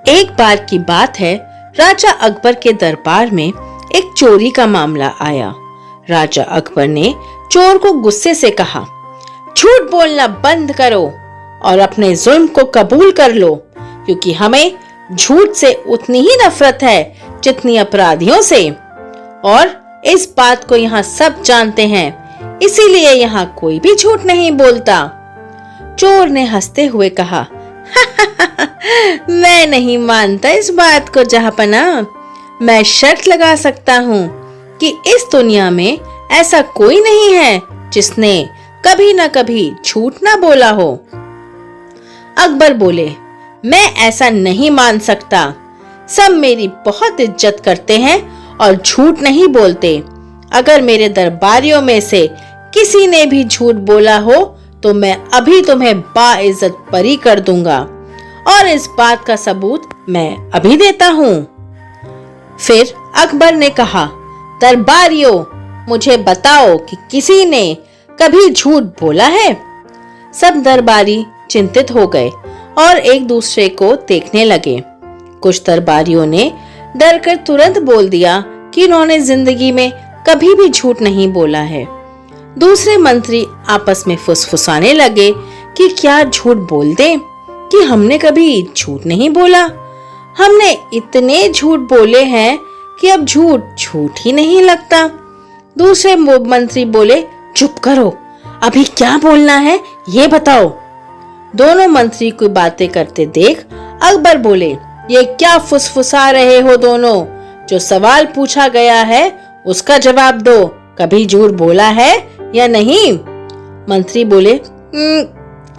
एक बार की बात है, राजा अकबर के दरबार में एक चोरी का मामला आया। राजा अकबर ने चोर को गुस्से से कहा, झूठ बोलना बंद करो और अपने जुल्म को कबूल कर लो, क्योंकि हमें झूठ से उतनी ही नफरत है जितनी अपराधियों से, और इस बात को यहाँ सब जानते हैं, इसीलिए यहाँ कोई भी झूठ नहीं बोलता। चोर ने हंसते हुए कहा, मैं नहीं मानता इस बात को जहाँपना। मैं शर्त लगा सकता हूँ कि इस दुनिया में ऐसा कोई नहीं है जिसने कभी ना कभी झूठ ना बोला हो। अकबर बोले, मैं ऐसा नहीं मान सकता। सब मेरी बहुत इज्जत करते हैं और झूठ नहीं बोलते। अगर मेरे दरबारियों में से किसी ने भी झूठ बोला हो तो मैं अभी तुम्हें बाइज्जत बरी कर दूंगा, और इस बात का सबूत मैं अभी देता हूँ। फिर अकबर ने कहा, दरबारियों, मुझे बताओ कि किसी ने कभी झूठ बोला है। सब दरबारी चिंतित हो गए और एक दूसरे को देखने लगे। कुछ दरबारियों ने डरकर तुरंत बोल दिया कि उन्होंने जिंदगी में कभी भी झूठ नहीं बोला है। दूसरे मंत्री आपस में फुसफुसाने लगे कि क्या झूठ बोल दें कि हमने कभी झूठ नहीं बोला। हमने इतने झूठ बोले हैं कि अब झूठ झूठ ही नहीं लगता। दूसरे मंत्री बोले, चुप करो, अभी क्या बोलना है ये बताओ। दोनों मंत्री को बातें करते देख अकबर बोले, ये क्या फुसफुसा रहे हो दोनों? जो सवाल पूछा गया है उसका जवाब दो। कभी झूठ बोला है या नहीं? मंत्री बोले,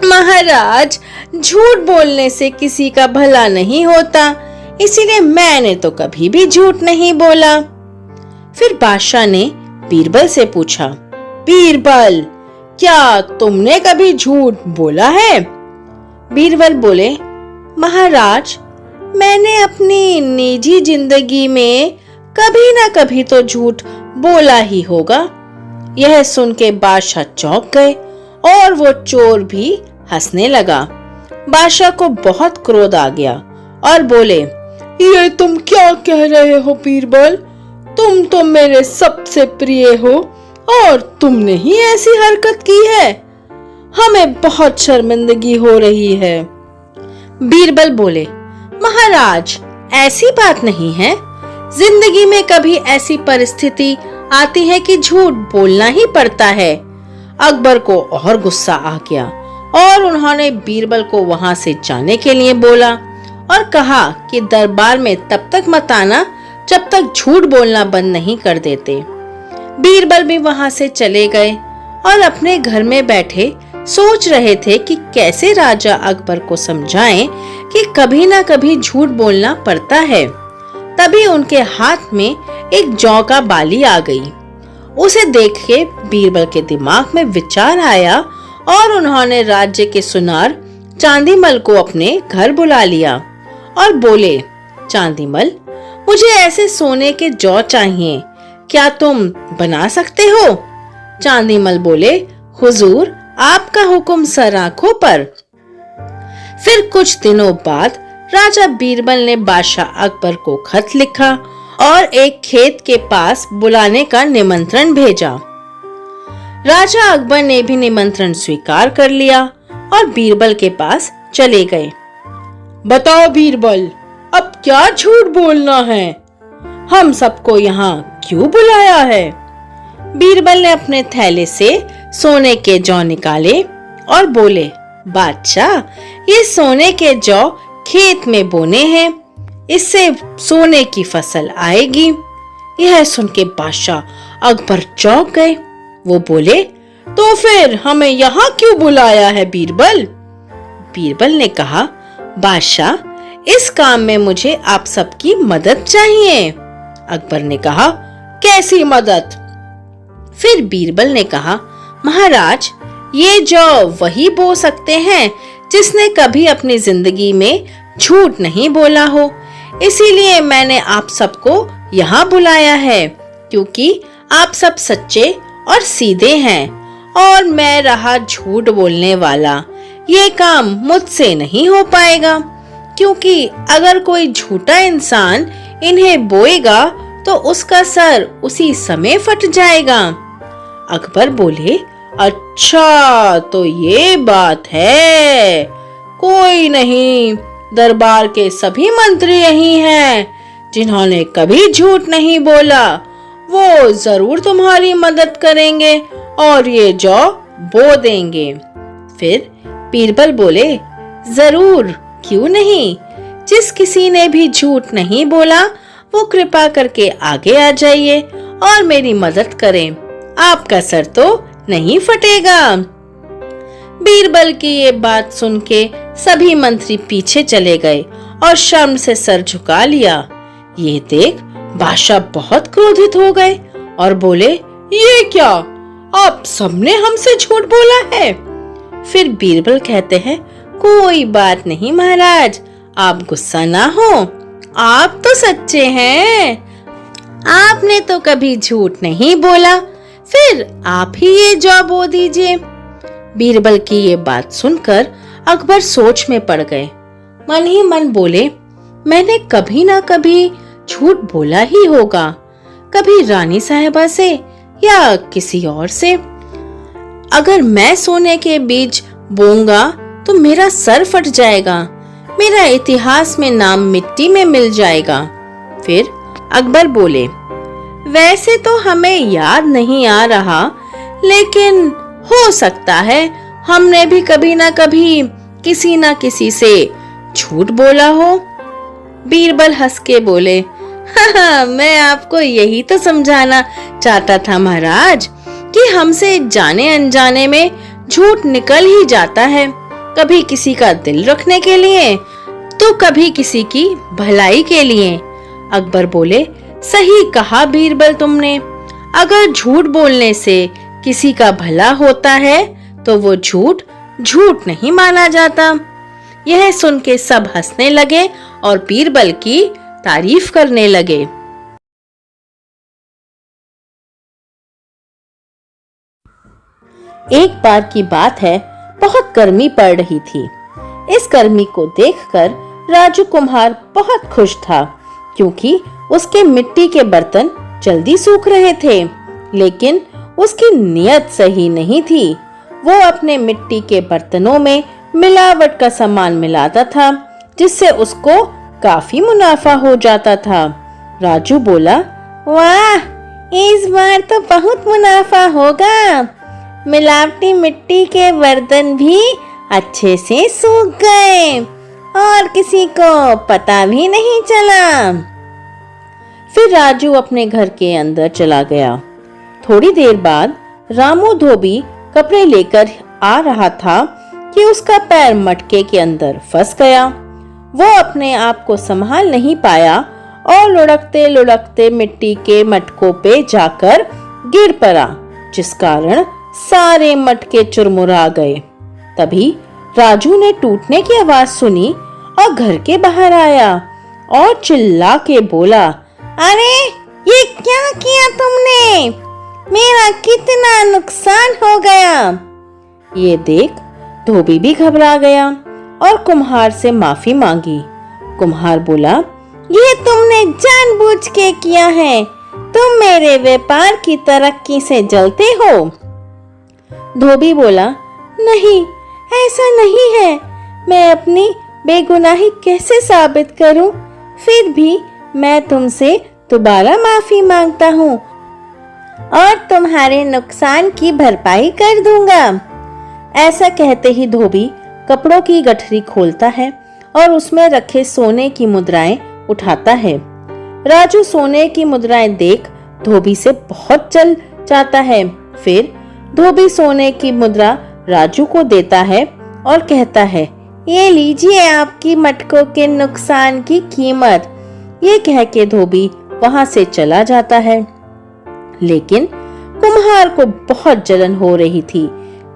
महाराज, झूठ बोलने से किसी का भला नहीं होता, इसीलिए मैंने तो कभी भी झूठ नहीं बोला। फिर बादशाह ने बीरबल से पूछा, बीरबल, क्या तुमने कभी झूठ बोला है? बीरबल बोले, महाराज, मैंने अपनी निजी जिंदगी में कभी ना कभी तो झूठ बोला ही होगा। यह सुन के बादशाह चौंक गए और वो चोर भी हंसने लगा। बादशाह को बहुत क्रोध आ गया और बोले, ये तुम क्या कह रहे हो बीरबल? तुम तो मेरे सबसे प्रिय हो और तुमने ही ऐसी हरकत की है। हमें बहुत शर्मिंदगी हो रही है। बीरबल बोले, महाराज, ऐसी बात नहीं है। जिंदगी में कभी ऐसी परिस्थिति आती है कि झूठ बोलना ही पड़ता है। अकबर को और गुस्सा आ गया और उन्होंने बीरबल को वहां से जाने के लिए बोला और कहा कि दरबार में तब तक मत आना जब तक झूठ बोलना बंद नहीं कर देते। बीरबल भी वहां से चले गए और अपने घर में बैठे सोच रहे थे कि कैसे राजा अकबर को समझाएं कि कभी ना कभी झूठ बोलना पड़ता है। तभी उनके हाथ में एक जौ का बाली आ गई। उसे देख के बीरबल के दिमाग में विचार आया और उन्होंने राज्य के सुनार चांदीमल को अपने घर बुला लिया और बोले, चांदीमल, मुझे ऐसे सोने के जौ चाहिए, क्या तुम बना सकते हो? चांदीमल बोले, हुजूर, आपका हुक्म सर आंखों पर। फिर कुछ दिनों बाद राजा बीरबल ने बादशाह अकबर को खत लिखा और एक खेत के पास बुलाने का निमंत्रण भेजा। राजा अकबर ने भी निमंत्रण स्वीकार कर लिया और बीरबल के पास चले गए। बताओ बीरबल, अब क्या झूठ बोलना है? हम सबको यहाँ क्यों बुलाया है? बीरबल ने अपने थैले से सोने के जौ निकाले और बोले, बादशाह, ये सोने के जौ खेत में बोने हैं, इससे सोने की फसल आएगी। यह सुन के बादशाह अकबर चौंक गए। वो बोले, तो फिर हमें यहाँ क्यों बुलाया है बीरबल? बीरबल ने कहा, बादशाह, इस काम में मुझे आप सबकी मदद चाहिए। अकबर ने कहा, कैसी मदद? फिर बीरबल ने कहा, महाराज, ये जौ वही बो सकते हैं जिसने कभी अपनी जिंदगी में झूठ नहीं बोला हो, इसीलिए मैंने आप सबको यहाँ बुलाया है, क्योंकि आप सब सच्चे और सीधे हैं और मैं रहा झूठ बोलने वाला। ये काम मुझसे नहीं हो पाएगा। क्योंकि अगर कोई झूठा इंसान इन्हें बोएगा तो उसका सर उसी समय फट जाएगा। अकबर बोले, अच्छा तो ये बात है। कोई नहीं, दरबार के सभी मंत्री यही हैं जिन्होंने कभी झूठ नहीं बोला। वो जरूर तुम्हारी मदद करेंगे और ये जौ बो देंगे। फिर बीरबल बोले, जरूर, क्यों नहीं। जिस किसी ने भी झूठ नहीं बोला वो कृपा करके आगे आ जाइए और मेरी मदद करें। आपका सर तो नहीं फटेगा। बीरबल की ये बात सुन के सभी मंत्री पीछे चले गए और शर्म से सर झुका लिया। ये देख बादशाह बहुत क्रोधित हो गए और बोले, ये क्या, आप सबने हमसे झूठ बोला है। फिर बीरबल कहते हैं, कोई बात नहीं महाराज, आप गुस्सा ना हो, आप तो सच्चे हैं। आपने तो कभी झूठ नहीं बोला, फिर आप ही ये जौ बो दीजिए। बीरबल की ये बात सुनकर अकबर सोच में पड़ गए। मन ही मन बोले, मैंने कभी ना कभी झूठ बोला ही होगा, कभी रानी साहिबा से या किसी और से। अगर मैं सोने के बीज बोऊंगा तो मेरा सर फट जाएगा, मेरा इतिहास में नाम मिट्टी में मिल जाएगा। फिर अकबर बोले, वैसे तो हमें याद नहीं आ रहा, लेकिन हो सकता है हमने भी कभी ना कभी किसी ना किसी से झूठ बोला हो। बीरबल हंस के बोले, हाँ, मैं आपको यही तो समझाना चाहता था महाराज कि हमसे जाने अनजाने में झूठ निकल ही जाता है, कभी किसी का दिल रखने के लिए तो कभी किसी की भलाई के लिए। अकबर बोले, सही कहा बीरबल तुमने, अगर झूठ बोलने से किसी का भला होता है तो वो झूठ झूठ नहीं माना जाता। यह सुन के सब हंसने लगे और बीरबल की तारीफ करने लगे। एक बार की बात है, बहुत गर्मी पड़ रही थी। इस गर्मी को देखकर राजू कुम्हार बहुत खुश था, क्योंकि उसके मिट्टी के बर्तन जल्दी सूख रहे थे। लेकिन उसकी नीयत सही नहीं थी। वो अपने मिट्टी के बर्तनों में मिलावट का सामान मिलाता था, जिससे उसको काफी मुनाफा हो जाता था। राजू बोला, वाह, इस बार तो बहुत मुनाफा होगा। मिलावटी मिट्टी के बर्तन भी अच्छे से सूख गए और किसी को पता भी नहीं चला। फिर राजू अपने घर के अंदर चला गया। थोड़ी देर बाद रामू धोबी कपड़े लेकर आ रहा था कि उसका पैर मटके के अंदर फंस गया। वो अपने आप को संभाल नहीं पाया और लुढ़कते लुढ़कते मिट्टी के मटकों पे जाकर गिर पड़ा, जिस कारण सारे मटके चुरमुरा गए। तभी राजू ने टूटने की आवाज सुनी और घर के बाहर आया और चिल्ला के बोला, अरे ये क्या किया तुमने? मेरा कितना नुकसान हो गया। ये देख धोबी भी घबरा गया और कुम्हार से माफी मांगी। कुम्हार बोला, ये तुमने जानबूझ के किया है, तुम मेरे व्यापार की तरक्की से जलते हो। धोबी बोला, नहीं, ऐसा नहीं है, मैं अपनी बेगुनाही कैसे साबित करूं? फिर भी मैं तुमसे दोबारा माफी मांगता हूँ और तुम्हारे नुकसान की भरपाई कर दूंगा। ऐसा कहते ही धोबी कपड़ों की गठरी खोलता है और उसमें रखे सोने की मुद्राएं उठाता है। राजू सोने की मुद्राएं देख धोबी से बहुत जल जाता है। फिर धोबी सोने की मुद्रा राजू को देता है और कहता है, ये लीजिए आपकी मटकों के नुकसान की कीमत। ये कह के धोबी वहां से चला जाता है। लेकिन कुम्हार को बहुत जलन हो रही थी,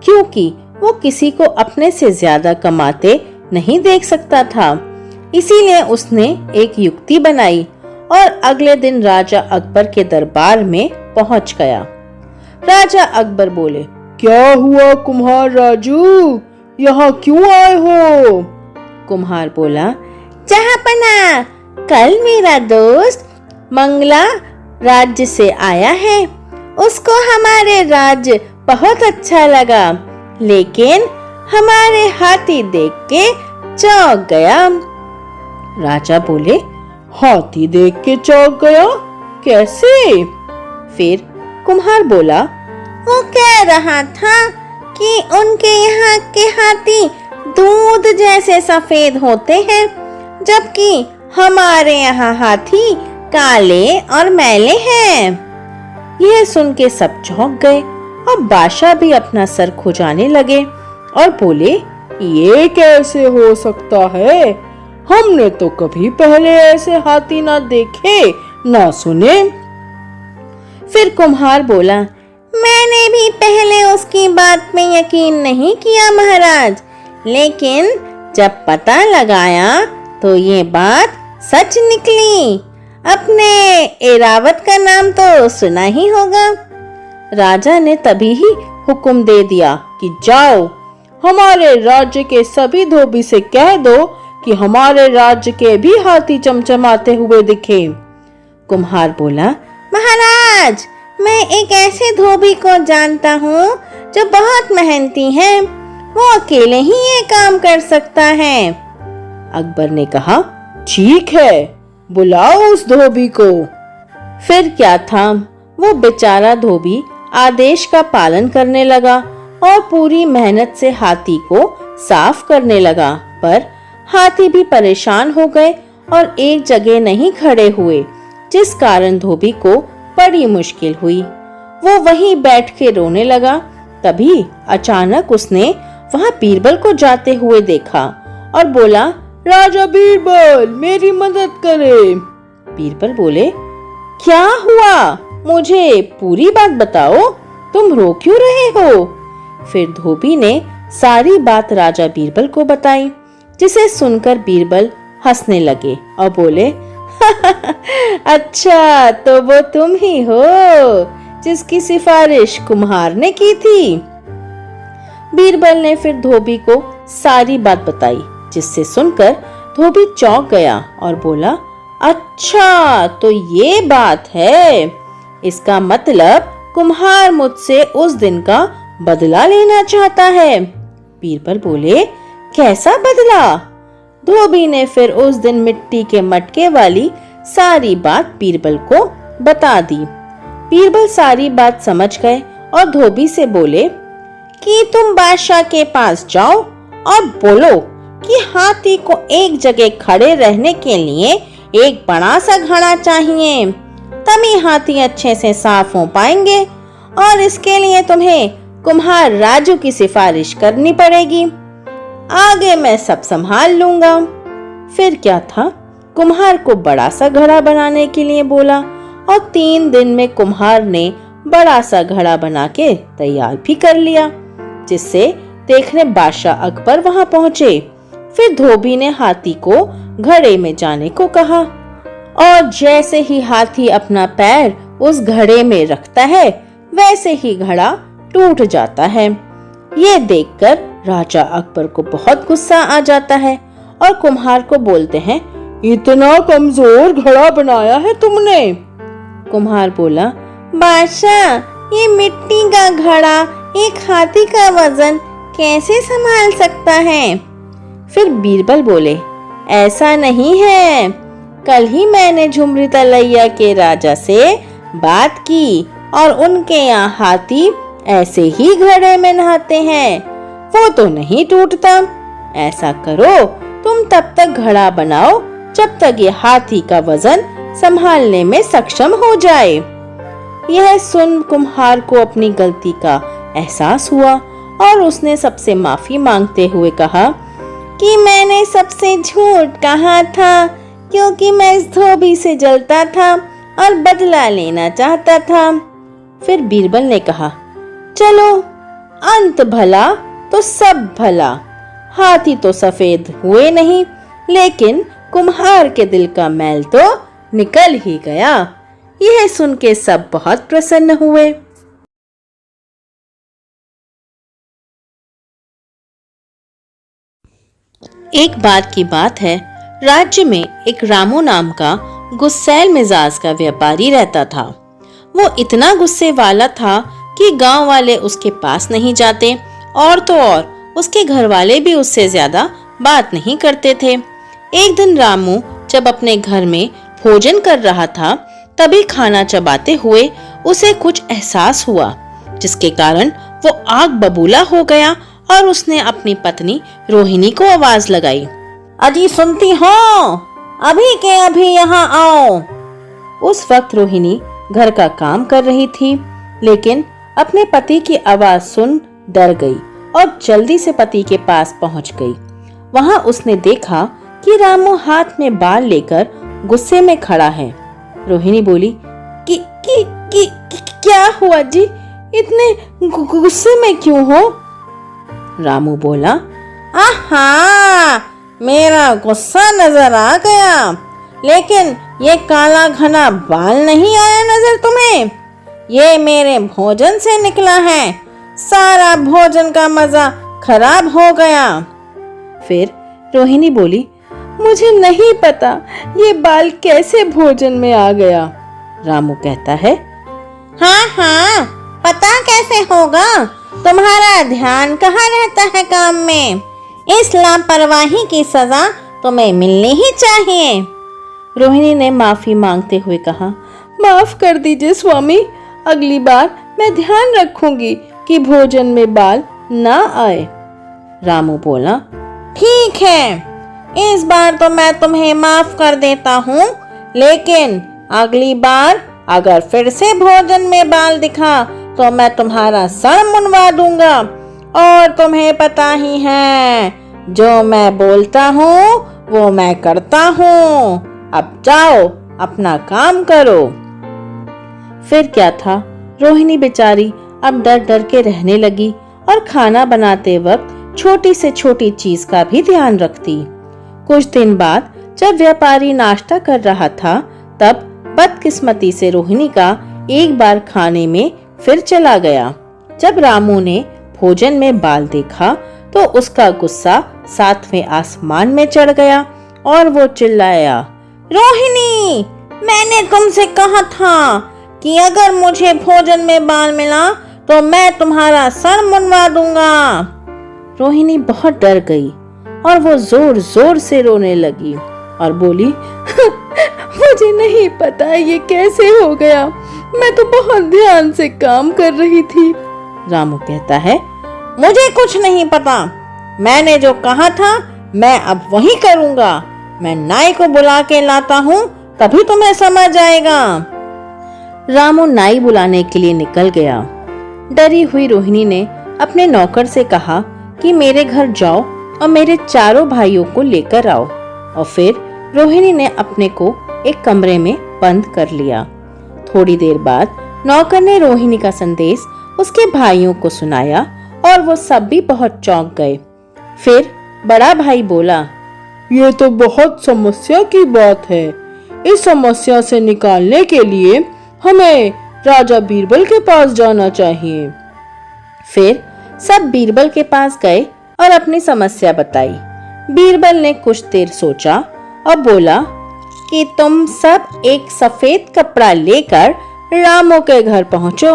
क्योंकि वो किसी को अपने से ज्यादा कमाते नहीं देख सकता था। इसीलिए उसने एक युक्ति बनाई और अगले दिन राजा अकबर के दरबार में पहुंच गया। राजा अकबर बोले, क्या हुआ कुम्हार राजू, यहाँ क्यों आए हो? कुम्हार बोला, जहाँपना, कल मेरा दोस्त मंगला राज्य से आया है। उसको हमारे राज्य बहुत अच्छा लगा, लेकिन हमारे हाथी देख के चौंक गया। राजा बोले, हाथी देख के चौंक गया? कैसे? फिर कुम्हार बोला, वो कह रहा था कि उनके यहाँ के हाथी दूध जैसे सफेद होते हैं, जबकि हमारे यहाँ हाथी काले और मैले हैं। यह सुन के सब चौंक गए और बादशाह भी अपना सर खुजाने लगे और बोले, ये कैसे हो सकता है? हमने तो कभी पहले ऐसे हाथी ना देखे ना सुने। फिर कुम्हार बोला, मैंने भी पहले उसकी बात में यकीन नहीं किया महाराज, लेकिन जब पता लगाया तो ये बात सच निकली। अपने एरावत का नाम तो सुना ही होगा। राजा ने तभी ही हुक्म दे दिया कि जाओ, हमारे राज्य के सभी धोबी से कह दो कि हमारे राज्य के भी हाथी चमचमाते हुए दिखे। कुम्हार बोला, महाराज, मैं एक ऐसे धोबी को जानता हूँ जो बहुत मेहनती है, वो अकेले ही ये काम कर सकता है। अकबर ने कहा, ठीक है, बुलाओ उस धोबी को। फिर क्या था, वो बेचारा धोबी आदेश का पालन करने लगा और पूरी मेहनत से हाथी को साफ करने लगा, पर हाथी भी परेशान हो गए और एक जगह नहीं खड़े हुए, जिस कारण धोबी को बड़ी मुश्किल हुई। वो वहीं बैठ के रोने लगा। तभी अचानक उसने वहां बीरबल को जाते हुए देखा और बोला, राजा बीरबल, मेरी मदद करे। बीरबल बोले, क्या हुआ? मुझे पूरी बात बताओ, तुम रो क्यों रहे हो? फिर धोबी ने सारी बात राजा बीरबल को बताई, जिसे सुनकर बीरबल हंसने लगे और बोले, अच्छा, तो वो तुम ही हो जिसकी सिफारिश कुम्हार ने की थी। बीरबल ने फिर धोबी को सारी बात बताई, जिससे सुनकर धोबी चौंक गया और बोला, अच्छा, तो ये बात है। इसका मतलब कुम्हार मुझसे उस दिन का बदला लेना चाहता है। बीरबल बोले, कैसा बदला? धोबी ने फिर उस दिन मिट्टी के मटके वाली सारी बात बीरबल को बता दी। बीरबल सारी बात समझ गए और धोबी से बोले कि तुम बादशाह के पास जाओ और बोलो कि हाथी को एक जगह खड़े रहने के लिए एक बड़ा सा घड़ा चाहिए, तभी हाथी अच्छे से साफ हो पाएंगे, और इसके लिए तुम्हें कुम्हार राजू की सिफारिश करनी पड़ेगी। आगे मैं सब संभाल लूंगा। फिर क्या था, कुम्हार को बड़ा सा घड़ा बनाने के लिए बोला और 3 दिन में कुम्हार ने बड़ा सा घड़ा बना के तैयार भी कर लिया, जिससे देखने बादशाह अकबर वहां पहुंचे। फिर धोबी ने हाथी को घड़े में जाने को कहा और जैसे ही हाथी अपना पैर उस घड़े में रखता है, वैसे ही घड़ा टूट जाता है। ये देखकर राजा अकबर को बहुत गुस्सा आ जाता है और कुम्हार को बोलते हैं, इतना कमजोर घड़ा बनाया है तुमने। कुम्हार बोला, बादशाह, ये मिट्टी का घड़ा एक हाथी का वजन कैसे संभाल सकता है? फिर बीरबल बोले, ऐसा नहीं है, कल ही मैंने झुमरी तलैया के राजा से बात की और उनके यहाँ हाथी ऐसे ही घड़े में नहाते हैं, वो तो नहीं टूटता। ऐसा करो, तुम तब तक घड़ा बनाओ जब तक ये हाथी का वजन संभालने में सक्षम हो जाए। यह सुन कुम्हार को अपनी गलती का एहसास हुआ और उसने सबसे माफी मांगते हुए कहा कि मैंने सबसे झूठ कहा था, क्योंकि मैं इस धोबी से जलता था और बदला लेना चाहता था। फिर बीरबल ने कहा, चलो, अंत भला तो सब भला। हाथी तो सफेद हुए नहीं, लेकिन कुम्हार के दिल का मैल तो निकल ही गया। यह सुन के सब बहुत प्रसन्न हुए। एक बात की बात है, राज्य में एक रामू नाम का गुस्सैल मिजाज का व्यापारी रहता था। वो इतना गुस्से वाला था कि गांव वाले उसके पास नहीं जाते और तो और उसके घर वाले भी उससे ज्यादा बात नहीं करते थे। एक दिन रामू जब अपने घर में भोजन कर रहा था, तभी खाना चबाते हुए उसे कुछ एहसास हुआ, जिसके कारण वो आग बबूला हो गया और उसने अपनी पत्नी रोहिणी को आवाज लगाई, अजी सुनती हो, अभी के अभी यहाँ आओ। उस वक्त रोहिणी घर का काम कर रही थी, लेकिन अपने पति की आवाज सुन डर गई और जल्दी से पति के पास पहुंच गई। वहां उसने देखा कि रामू हाथ में बाल लेकर गुस्से में खड़ा है। रोहिणी बोली, कि क्या हुआ जी, इतने गुस्से में क्यों हो? रामू बोला, आहा, मेरा गुस्सा नजर आ गया, लेकिन ये काला घना बाल नहीं आया नजर तुम्हें? ये मेरे भोजन से निकला है, सारा भोजन का मजा खराब हो गया। फिर रोहिणी बोली, मुझे नहीं पता ये बाल कैसे भोजन में आ गया। रामू कहता है, हाँ, पता कैसे होगा, तुम्हारा ध्यान कहाँ रहता है काम में, इस लापरवाही की सजा तुम्हें मिलनी ही चाहिए। रोहिणी ने माफी मांगते हुए कहा, माफ कर दीजिए स्वामी, अगली बार मैं ध्यान रखूंगी कि भोजन में बाल ना आए। रामू बोला, ठीक है, इस बार तो मैं तुम्हें माफ कर देता हूँ, लेकिन अगली बार अगर फिर से भोजन में बाल दिखा तो मैं तुम्हारा सर मुंडवा दूंगा, और तुम्हें पता ही है, जो मैं बोलता हूँ वो मैं करता हूँ। अब जाओ अपना काम करो। फिर क्या था, रोहिणी बेचारी अब डर डर के रहने लगी और खाना बनाते वक्त छोटी से छोटी चीज का भी ध्यान रखती। कुछ दिन बाद जब व्यापारी नाश्ता कर रहा था, तब बदकिस्मती से रोहिणी का एक बार खाने में फिर चला गया। जब रामू ने भोजन में बाल देखा तो उसका गुस्सा 7वें आसमान में चढ़ गया और वो चिल्लाया, रोहिणी, मैंने तुमसे कहा था कि अगर मुझे भोजन में बाल मिला तो मैं तुम्हारा सर मुंडवा दूंगा। रोहिणी बहुत डर गई और वो जोर जोर से रोने लगी और बोली, मुझे नहीं पता ये कैसे हो गया, मैं तो बहुत ध्यान से काम कर रही थी। रामू कहता है, मुझे कुछ नहीं पता, मैंने जो कहा था मैं अब वही करूंगा। मैं नाई को बुला के लाता हूँ, तभी तुम्हें समझ आएगा। रामू नाई बुलाने के लिए निकल गया। डरी हुई रोहिणी ने अपने नौकर से कहा कि मेरे घर जाओ और मेरे चारों भाइयों को लेकर आओ, और फिर रोहिणी ने अपने को एक कमरे में बंद कर लिया। थोड़ी देर बाद नौकर ने रोहिणी का संदेश उसके भाइयों को सुनाया और वो सब भी बहुत चौंक गए। फिर बड़ा भाई बोला, ये तो बहुत समस्या की बात है, इस समस्या से निकालने के लिए हमें राजा बीरबल के पास जाना चाहिए। फिर सब बीरबल के पास गए और अपनी समस्या बताई। बीरबल ने कुछ देर सोचा और बोला कि तुम सब एक सफेद कपड़ा लेकर रामू के घर पहुंचो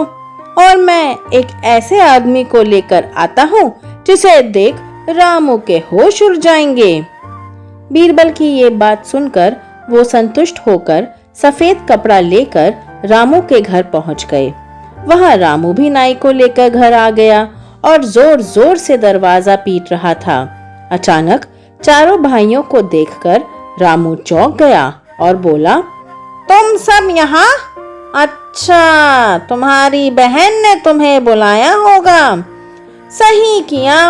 और मैं एक ऐसे आदमी को लेकर आता हूँ जिसे देख रामू के होश उड़ जाएंगे। बीरबल की ये बात सुनकर वो संतुष्ट होकर सफेद कपड़ा लेकर रामू के घर पहुंच गए। वहां रामू भी नाई को लेकर घर आ गया और जोर जोर से दरवाजा पीट रहा था। अचानक चारों भाइयों को देखकर रामू चौंक गया और बोला, तुम सब यहाँ? अच्छा, तुम्हारी बहन ने तुम्हें बुलाया होगा। सही किया,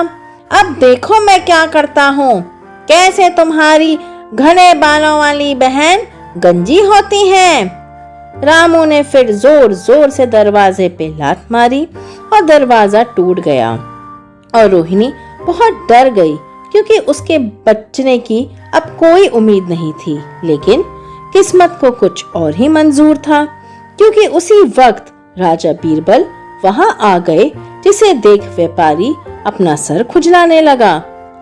अब देखो मैं क्या करता हूँ, कैसे तुम्हारी घने बालों वाली बहन गंजी होती है। रामू ने फिर जोर जोर से दरवाजे पे लात मारी और दरवाजा टूट गया और रोहिणी बहुत डर गई क्योंकि उसके बचने की अब कोई उम्मीद नहीं थी। लेकिन किस्मत को कुछ और ही मंजूर था, क्योंकि उसी वक्त राजा बीरबल वहां आ गए, जिसे देख व्यापारी अपना सर खुजलाने लगा।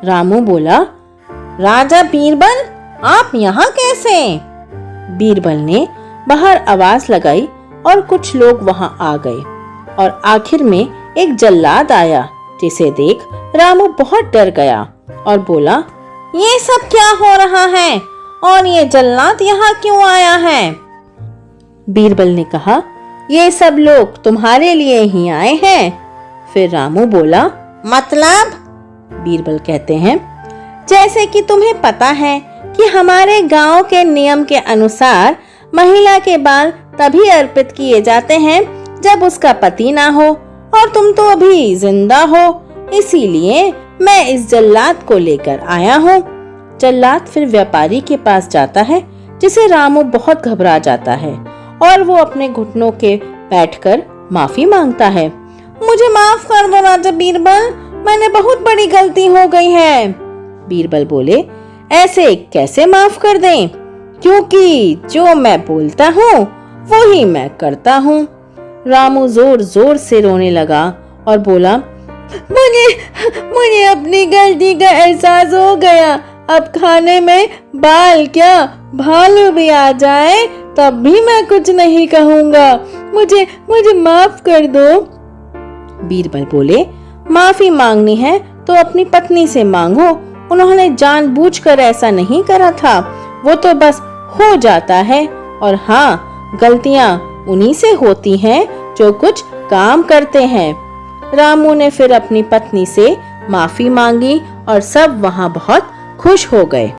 रामू बोला, राजा बीरबल, आप यहाँ कैसे? बीरबल ने बाहर आवाज लगाई और कुछ लोग वहां आ गए और आखिर में एक जल्लाद आया, जिसे देख रामू बहुत डर गया और बोला, ये सब क्या हो रहा है और ये जल्लाद यहाँ क्यों आया है? बीरबल ने कहा, ये सब लोग तुम्हारे लिए ही आए हैं। फिर रामू बोला, मतलब? बीरबल कहते हैं, जैसे कि तुम्हें पता है कि हमारे गांव के नियम के अनुसार महिला के बाल तभी अर्पित किए जाते हैं जब उसका पति ना हो, और तुम तो अभी जिंदा हो, इसीलिए मैं इस जल्लाद को लेकर आया हूँ। जल्लाद फिर व्यापारी के पास जाता है, जिसे रामू बहुत घबरा जाता है और वो अपने घुटनों के बैठकर माफी मांगता है। मुझे माफ कर दो राजा बीरबल, मैंने बहुत बड़ी गलती हो गई है। बीरबल बोले, ऐसे कैसे माफ कर दें, क्योंकि जो मैं बोलता हूँ वो ही मैं करता हूँ। रामू जोर जोर से रोने लगा और बोला, मुझे अपनी गलती का एहसास हो गया। अब खाने में बाल क्या भालू भी आ जाए तब भी मैं कुछ नहीं कहूँगा। मुझे माफ कर दो। बीरबल बोले, माफी मांगनी है तो अपनी पत्नी से मांगो, उन्होंने जानबूझकर ऐसा नहीं करा था, वो तो बस हो जाता है। और हाँ, गलतियाँ उन्हीं से होती हैं जो कुछ काम करते हैं। रामू ने फिर अपनी पत्नी से माफी मांगी और सब वहाँ बहुत खुश हो गए।